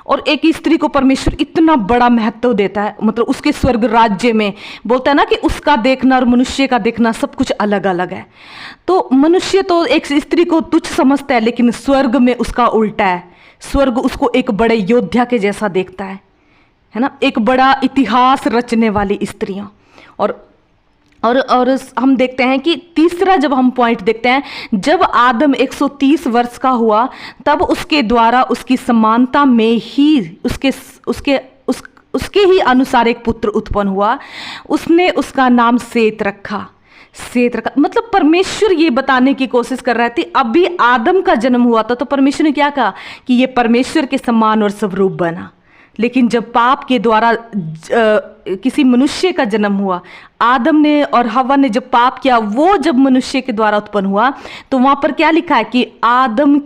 और एक स्त्री को परमेश्वर इतना बड़ा महत्व देता है, मतलब उसके स्वर्ग राज्य में बोलता है ना कि उसका देखना और मनुष्य का देखना सब कुछ अलग अलग है। तो मनुष्य तो एक स्त्री को तुच्छ समझता है, लेकिन स्वर्ग में उसका उल्टा है। स्वर्ग उसको एक बड़े योद्धा के जैसा देखता है ना, एक बड़ा इतिहास रचने वाली स्त्रियां। और हम देखते हैं कि तीसरा जब हम पॉइंट देखते हैं, जब आदम 130 वर्ष का हुआ तब उसके द्वारा उसकी समानता में ही उसके ही अनुसार एक पुत्र उत्पन्न हुआ। उसने उसका नाम सेत रखा। मतलब परमेश्वर ये बताने की कोशिश कर रहे थे, अभी आदम का जन्म हुआ था तो परमेश्वर ने क्या कहा कि ये परमेश्वर के समान और स्वरूप बना। लेकिन जब पाप के द्वारा किसी मनुष्य का जन्म हुआ, आदम ने और हवा ने जब पाप किया, वो जब मनुष्य के द्वारा उत्पन्न हुआ, तो वहां पर क्या लिखा है कि आदम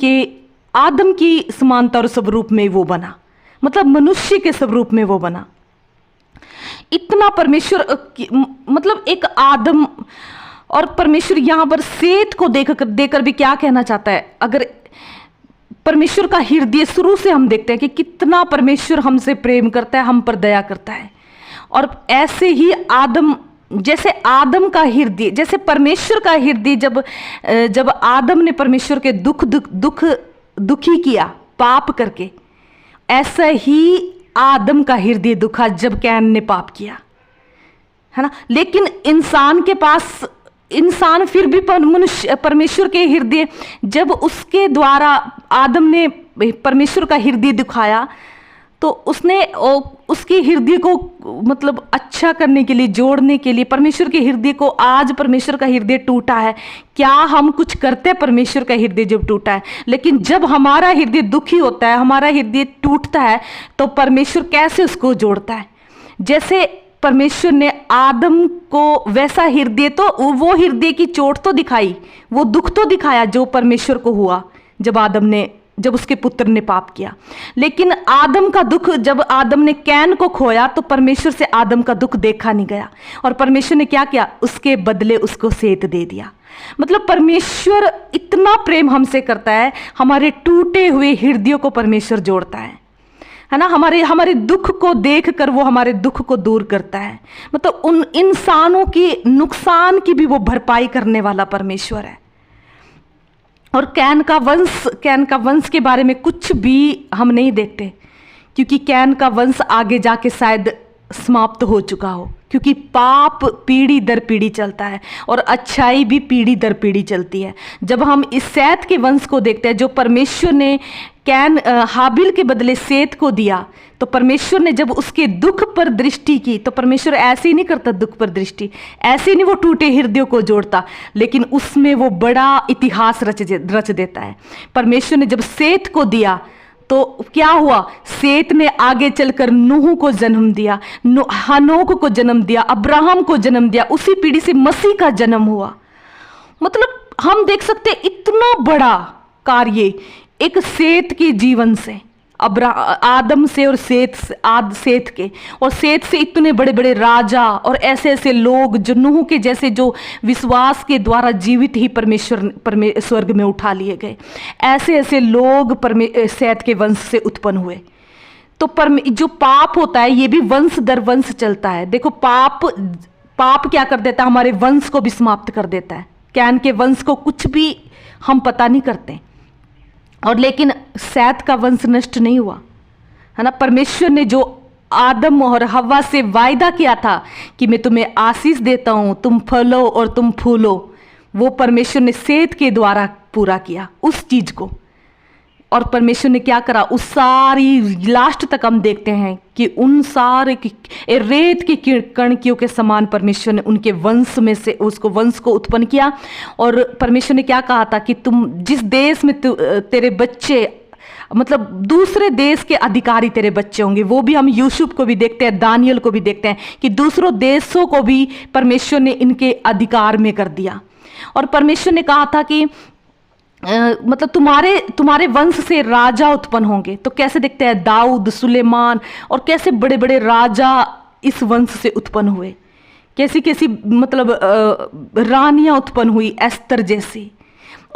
की समानता और स्वरूप में वो बना, मतलब मनुष्य के स्वरूप में वो बना। इतना परमेश्वर मतलब एक आदम, और परमेश्वर यहां पर सेत को देकर भी क्या कहना चाहता है। अगर परमेश्वर का हृदय शुरू से हम देखते हैं कि कितना परमेश्वर हमसे प्रेम करता है, हम पर दया करता है। और ऐसे ही जैसे आदम का हृदय, जैसे परमेश्वर का हृदय जब आदम ने परमेश्वर के दुखी किया पाप करके, ऐसा ही आदम का हृदय दुखा जब कैन ने पाप किया, है ना। लेकिन इंसान फिर भी परमेश्वर के हृदय, जब उसके द्वारा आदम ने परमेश्वर का हृदय दुखाया, तो उसने उसके हृदय को मतलब अच्छा करने के लिए, जोड़ने के लिए, परमेश्वर के हृदय को, आज परमेश्वर का हृदय टूटा है, क्या हम कुछ करते हैं परमेश्वर का हृदय जब टूटा है। लेकिन जब हमारा हृदय दुखी होता है, हमारा हृदय टूटता है, तो परमेश्वर कैसे उसको जोड़ता है। जैसे परमेश्वर ने आदम को वैसा हृदय, तो वो हृदय की चोट तो दिखाई, वो दुख तो दिखाया जो परमेश्वर को हुआ जब उसके पुत्र ने पाप किया। लेकिन आदम का दुख, जब आदम ने कैन को खोया, तो परमेश्वर से आदम का दुख देखा नहीं गया, और परमेश्वर ने क्या किया, उसके बदले उसको सेत दे दिया। मतलब परमेश्वर इतना प्रेम हमसे करता है, हमारे टूटे हुए हृदयों को परमेश्वर जोड़ता है ना। हमारे दुख को देखकर वो हमारे दुख को दूर करता है। मतलब उन इंसानों की नुकसान की भी वो भरपाई करने वाला परमेश्वर है। और कैन का वंश के बारे में कुछ भी हम नहीं देखते, क्योंकि कैन का वंश आगे जाके शायद समाप्त हो चुका हो, क्योंकि पाप पीढ़ी दर पीढ़ी चलता है और अच्छाई भी पीढ़ी दर पीढ़ी चलती है। जब हम इस सैत के वंश को देखते हैं, जो परमेश्वर ने हाबिल के बदले सेत को दिया, तो परमेश्वर ने जब उसके दुख पर दृष्टि की, तो परमेश्वर ऐसे ही नहीं करता दुख पर दृष्टि, ऐसे नहीं वो टूटे हृदयों को जोड़ता, लेकिन उसमें वो बड़ा इतिहास रच देता है। परमेश्वर ने जब सेत को दिया, तो क्या हुआ, सेत ने आगे चलकर नूह को जन्म दिया, हनोक को जन्म दिया, अब्राहम को जन्म दिया, उसी पीढ़ी से मसीह का जन्म हुआ। मतलब हम देख सकते इतना बड़ा कार्य एक सेत के जीवन से, आदम से और सेत के, और सेत से इतने बड़े बड़े राजा और ऐसे ऐसे लोग जो नूह के जैसे, जो विश्वास के द्वारा जीवित ही परमेश्वर स्वर्ग में उठा लिए गए, ऐसे ऐसे लोग सेत के वंश से उत्पन्न हुए। तो जो पाप होता है ये भी वंश दर वंश चलता है। देखो पाप क्या कर देता है, हमारे वंश को भी समाप्त कर देता है। कैन के वंश को कुछ भी हम पता नहीं करते, और लेकिन सैत का वंश नष्ट नहीं हुआ, है ना। परमेश्वर ने जो आदम और हव्वा से वायदा किया था कि मैं तुम्हें आशीष देता हूं, तुम फलो और तुम फूलो, वो परमेश्वर ने सेत के द्वारा पूरा किया उस चीज को। और परमेश्वर ने क्या करा, उस सारी लास्ट तक हम देखते हैं कि उन सारे रेत की कणकियों के समान परमेश्वर ने उनके वंश में से उसको वंश को उत्पन्न किया। और परमेश्वर ने क्या कहा था कि तुम जिस देश में तेरे बच्चे, मतलब दूसरे देश के अधिकारी तेरे बच्चे होंगे, वो भी हम यूसुफ को भी देखते हैं, दानियल को भी देखते हैं कि दूसरों देशों को भी परमेश्वर ने इनके अधिकार में कर दिया। और परमेश्वर ने कहा था कि मतलब तुम्हारे वंश से राजा उत्पन्न होंगे। तो कैसे देखते हैं, दाऊद, सुलेमान, और कैसे बड़े बड़े राजा इस वंश से उत्पन्न हुए, कैसी कैसी मतलब रानियां उत्पन्न हुई, एस्तर जैसी।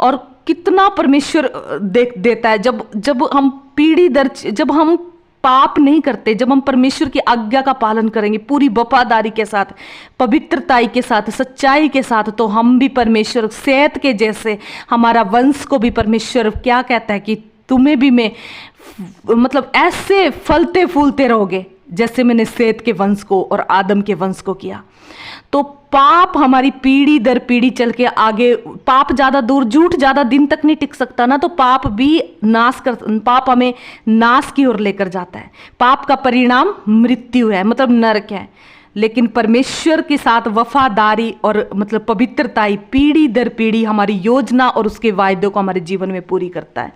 और कितना परमेश्वर देता है, जब हम पाप नहीं करते, जब हम परमेश्वर की आज्ञा का पालन करेंगे पूरी वफादारी के साथ, पवित्रताई के साथ, सच्चाई के साथ, तो हम भी परमेश्वर सेत के जैसे, हमारा वंश को भी परमेश्वर क्या कहता है कि तुम्हें भी मैं मतलब ऐसे फलते फूलते रहोगे जैसे मैंने सेत के वंश को और आदम के वंश को किया। तो पाप हमारी पीढ़ी दर पीढ़ी चल के आगे, पाप ज्यादा दूर, झूठ ज्यादा दिन तक नहीं टिक सकता ना, तो पाप भी पाप हमें नाश की ओर लेकर जाता है। पाप का परिणाम मृत्यु है, मतलब नरक है। लेकिन परमेश्वर के साथ वफादारी और मतलब पवित्रताई पीढ़ी दर पीढ़ी हमारी योजना और उसके वायदों को हमारे जीवन में पूरी करता है।